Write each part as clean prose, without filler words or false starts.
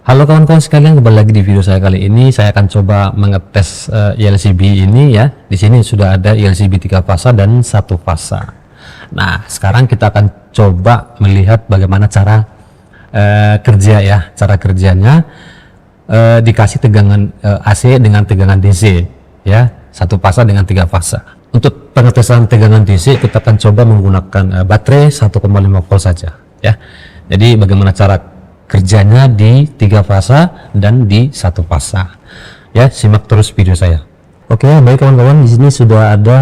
Halo kawan-kawan sekalian, kembali lagi di video saya kali ini. Saya akan coba mengetes ILCB ini ya. Di sini sudah ada ILCB 3 fasa dan 1 fasa. Nah, sekarang kita akan coba melihat bagaimana cara kerja ya. Cara kerjanya dikasih tegangan AC dengan tegangan DC ya. 1 fasa dengan 3 fasa. Untuk pengetesan tegangan DC kita akan coba menggunakan baterai 1,5 volt saja ya. Jadi bagaimana cara kerjanya di 3 fasa dan di 1 fasa ya, simak terus video saya. Oke, baik kawan-kawan, di sini sudah ada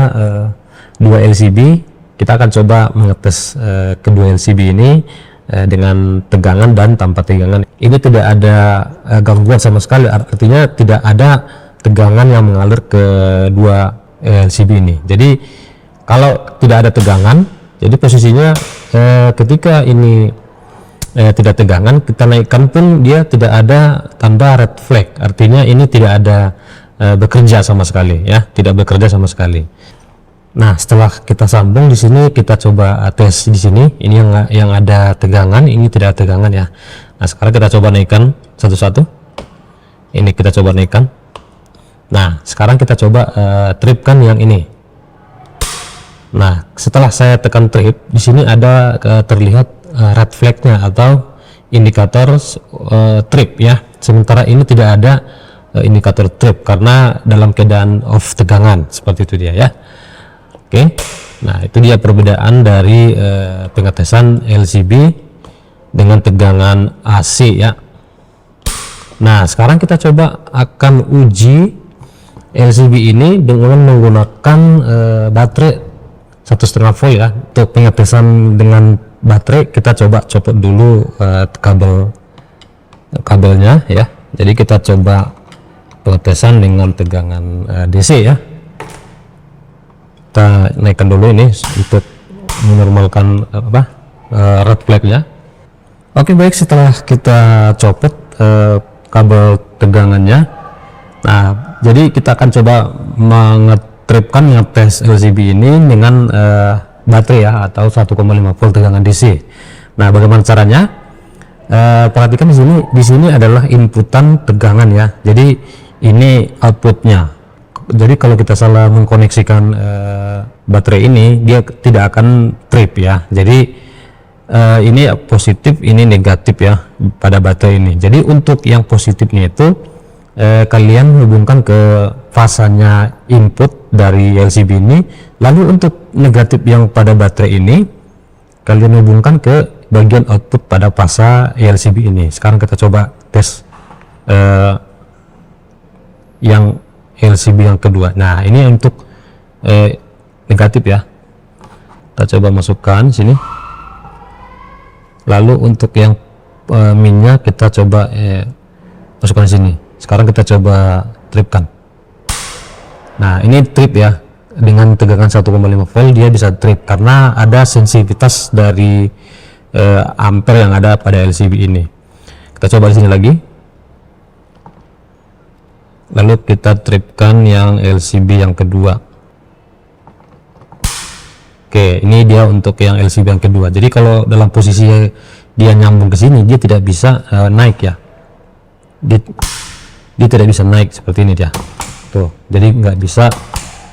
2 LCB. Kita akan coba mengetes kedua LCB ini dengan tegangan dan tanpa tegangan. Ini tidak ada gangguan sama sekali, artinya tidak ada tegangan yang mengalir ke dua LCB ini. Jadi kalau tidak ada tegangan, jadi posisinya ketika ini tidak tegangan, kita naikkan pun dia tidak ada tanda red flag, artinya ini tidak ada bekerja sama sekali ya, tidak bekerja sama sekali. Nah, setelah kita sambung di sini, kita coba tes di sini. Ini yang ada tegangan, ini tidak ada tegangan ya. Nah, sekarang kita coba naikkan satu-satu. Ini kita coba naikkan. Nah, sekarang kita coba tripkan yang ini. Nah, setelah saya tekan trip, di sini ada terlihat red flagnya atau indikator trip ya. Sementara ini tidak ada indikator trip karena dalam keadaan off tegangan, seperti itu dia ya. Oke, nah itu dia perbedaan dari pengetesan LCB dengan tegangan AC ya. Nah, sekarang kita coba akan uji LCB ini dengan menggunakan baterai 1,5 volt ya. Untuk pengetesan dengan baterai kita coba copot dulu kabelnya ya. Jadi kita coba pengetesan dengan tegangan DC ya. Kita naikkan dulu ini untuk menormalkan red flagnya. Oke, baik, setelah kita copot kabel tegangannya, nah jadi kita akan coba mengetripkan ngetes LCB ini dengan baterai ya, atau 1,5 volt tegangan DC. Nah, bagaimana caranya? Perhatikan di sini adalah inputan tegangan ya. Jadi ini outputnya. Jadi kalau kita salah mengkoneksikan baterai ini, dia tidak akan trip ya. Jadi ini positif, ini negatif ya pada baterai ini. Jadi untuk yang positifnya itu kalian hubungkan ke fasanya input dari LCB ini, lalu untuk negatif yang pada baterai ini kalian hubungkan ke bagian output pada fasa LCB ini. Sekarang kita coba tes yang LCB yang kedua. Nah, ini untuk negatif ya. Kita coba masukkan sini. Lalu untuk yang minnya kita coba masukkan sini. Sekarang kita coba tripkan. Nah, ini trip ya, dengan tegangan 1,5 volt dia bisa trip karena ada sensitivitas dari ampere yang ada pada LCB ini. Kita coba di sini lagi. Lalu kita tripkan yang LCB yang kedua. Oke, ini dia untuk yang LCB yang kedua. Jadi kalau dalam posisi dia nyambung ke sini, dia tidak bisa naik ya. Dia tidak bisa naik seperti ini dia. Tuh, jadi nggak bisa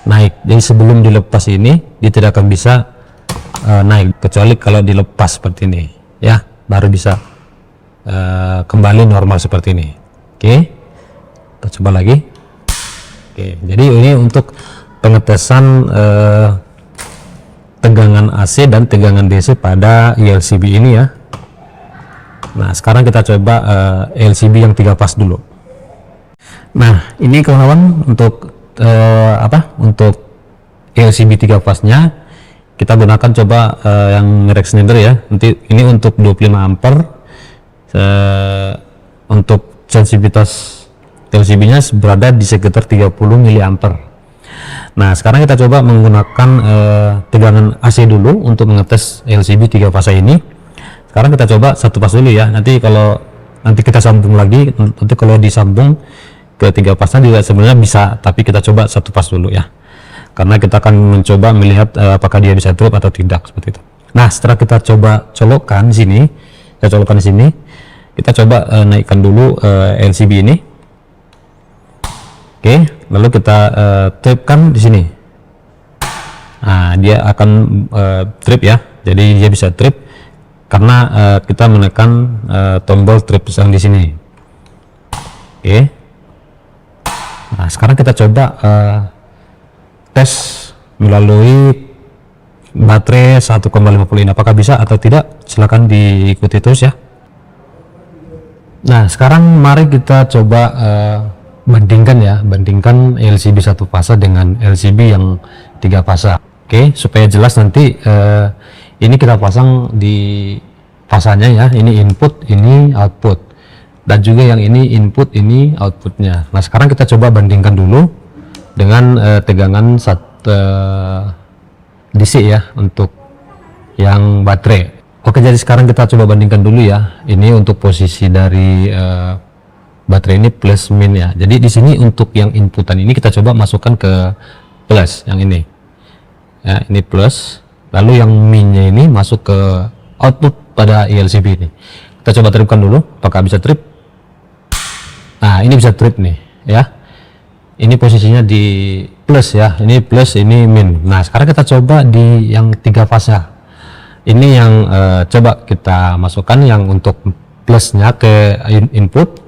naik. Jadi sebelum dilepas ini dia tidak akan bisa naik, kecuali kalau dilepas seperti ini ya, baru bisa kembali normal seperti ini. Oke, kita coba lagi. Oke, jadi ini untuk pengetesan tegangan AC dan tegangan DC pada ILCB ini ya. Nah, sekarang kita coba LCB yang 3 fas dulu. Nah, ini kawan-kawan untuk untuk LCB 3 fasnya kita gunakan coba yang merek Schneider ya. Nanti ini untuk 25 ampere. Untuk sensitivitas LCB-nya berada di sekitar 30 miliampere. Nah, sekarang kita coba menggunakan tegangan AC dulu untuk mengetes LCB 3 fasa ini. Sekarang kita coba 1 fas dulu ya. Nanti kita sambung lagi, nanti kalau disambung ke 3 fasa juga sebenarnya bisa, tapi kita coba 1 fas dulu ya, karena kita akan mencoba melihat apakah dia bisa trip atau tidak, seperti itu. Nah, setelah kita coba colokkan di sini, kita colokkan di sini, kita coba naikkan dulu LCB ini. Oke, lalu kita tripkan di sini. Nah, dia akan trip ya. Jadi dia bisa trip karena kita menekan tombol trip yang di sini. Oke. Nah, sekarang kita coba tes melalui baterai 1,50 ini, apakah bisa atau tidak. Silahkan diikuti terus ya. Nah, sekarang mari kita coba bandingkan LCB satu fasa dengan LCB yang 3 fasa. Oke, supaya jelas nanti ini kita pasang di fasanya ya, ini input, ini output, dan juga yang ini input, ini outputnya. Nah, sekarang kita coba bandingkan dulu dengan tegangan DC ya untuk yang baterai. Oke, jadi sekarang kita coba bandingkan dulu ya. Ini untuk posisi dari baterai ini plus min ya. Jadi di sini untuk yang inputan ini kita coba masukkan ke plus yang ini. Ya, ini plus. Lalu yang minnya ini masuk ke output pada LCB ini. Kita coba tripkan dulu, apakah bisa trip? Nah, ini bisa trip nih ya. Ini posisinya di plus ya, ini plus, ini min. Nah, sekarang kita coba di yang 3 fasa. Ini yang coba kita masukkan yang untuk plusnya ke input,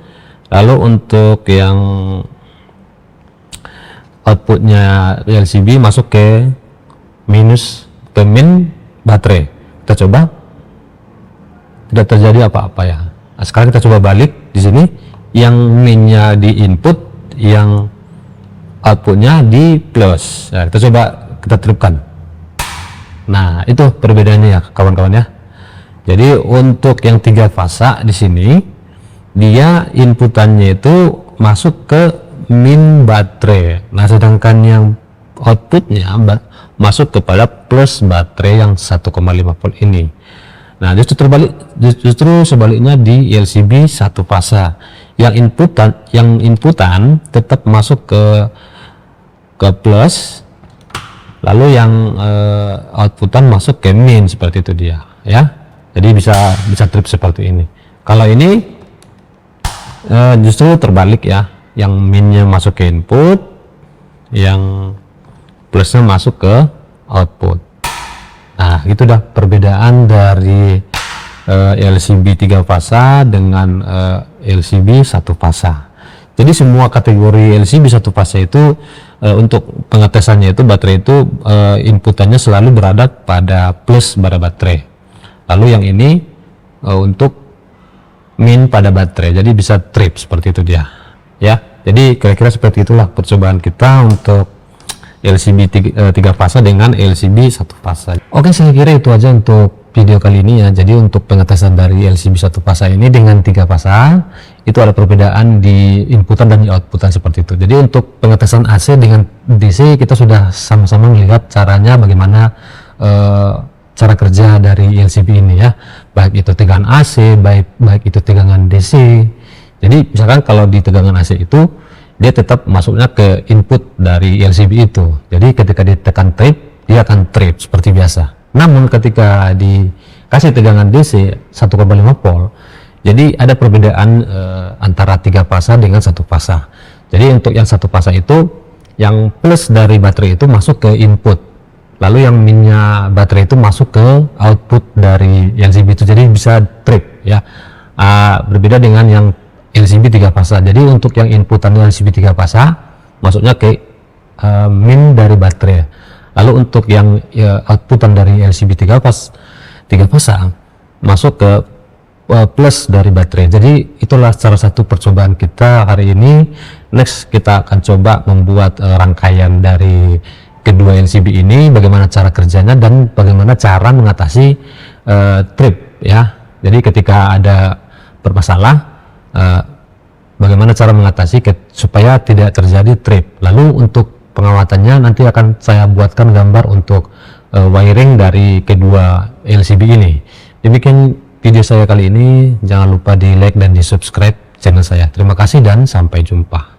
lalu untuk yang outputnya LCB masuk ke minus, ke min baterai. Kita coba, tidak terjadi apa-apa ya. Nah, sekarang kita coba balik di sini, yang minnya di input, yang outputnya di plus. Nah, kita coba kita tripkan. Nah, itu perbedaannya ya kawan-kawan ya. Jadi untuk yang 3 fasa di sini, dia inputannya itu masuk ke min baterai. Nah, sedangkan yang outputnya masuk kepada plus baterai yang 1,5 volt ini. Nah, justru sebaliknya di LCB satu fasa, yang inputan tetap masuk ke plus, lalu yang outputan masuk ke min, seperti itu dia ya. Jadi bisa trip seperti ini. Kalau ini justru terbalik ya, yang minnya masuk ke input, yang plusnya masuk ke output. Nah, itu dah perbedaan dari LCB 3 fasa dengan LCB 1 fasa. Jadi semua kategori LCB 1 fasa itu untuk pengetesannya itu baterai itu inputannya selalu berada pada plus pada baterai. Lalu yang ini untuk min pada baterai. Jadi bisa trip seperti itu dia. Ya. Jadi kira-kira seperti itulah percobaan kita untuk LCB 3 fasa dengan LCB 1 fasa. Oke, saya kira itu aja untuk video kali ini ya. Jadi untuk pengetesan dari LCB 1 fasa ini dengan 3 fasa itu ada perbedaan di inputan dan di outputan seperti itu. Jadi untuk pengetesan AC dengan DC kita sudah sama-sama melihat caranya bagaimana cara kerja dari LCB ini ya. Baik itu tegangan AC, baik itu tegangan DC. Jadi misalkan kalau di tegangan AC itu dia tetap masuknya ke input dari LCB itu. Jadi ketika ditekan trip, dia akan trip seperti biasa. Namun ketika dikasih tegangan DC 1,5 volt, jadi ada perbedaan antara 3 fasa dengan 1 fasa. Jadi untuk yang 1 fasa itu, yang plus dari baterai itu masuk ke input, lalu yang minnya baterai itu masuk ke output dari LCB itu. Jadi bisa trip ya. Berbeda dengan yang LCB 3 fasa. Jadi untuk yang inputan LCB 3 fasa masuknya ke min dari baterai. Lalu untuk yang outputan dari LCB 3 fasa masuk ke plus dari baterai. Jadi itulah salah satu percobaan kita hari ini. Next kita akan coba membuat rangkaian dari kedua LCB ini, bagaimana cara kerjanya dan bagaimana cara mengatasi trip ya. Jadi ketika ada bermasalah, bagaimana cara mengatasi supaya tidak terjadi trip. Lalu untuk pengawatannya nanti akan saya buatkan gambar untuk wiring dari kedua LCB ini. Demikian video saya kali ini, jangan lupa di like dan di subscribe channel saya. Terima kasih dan sampai jumpa.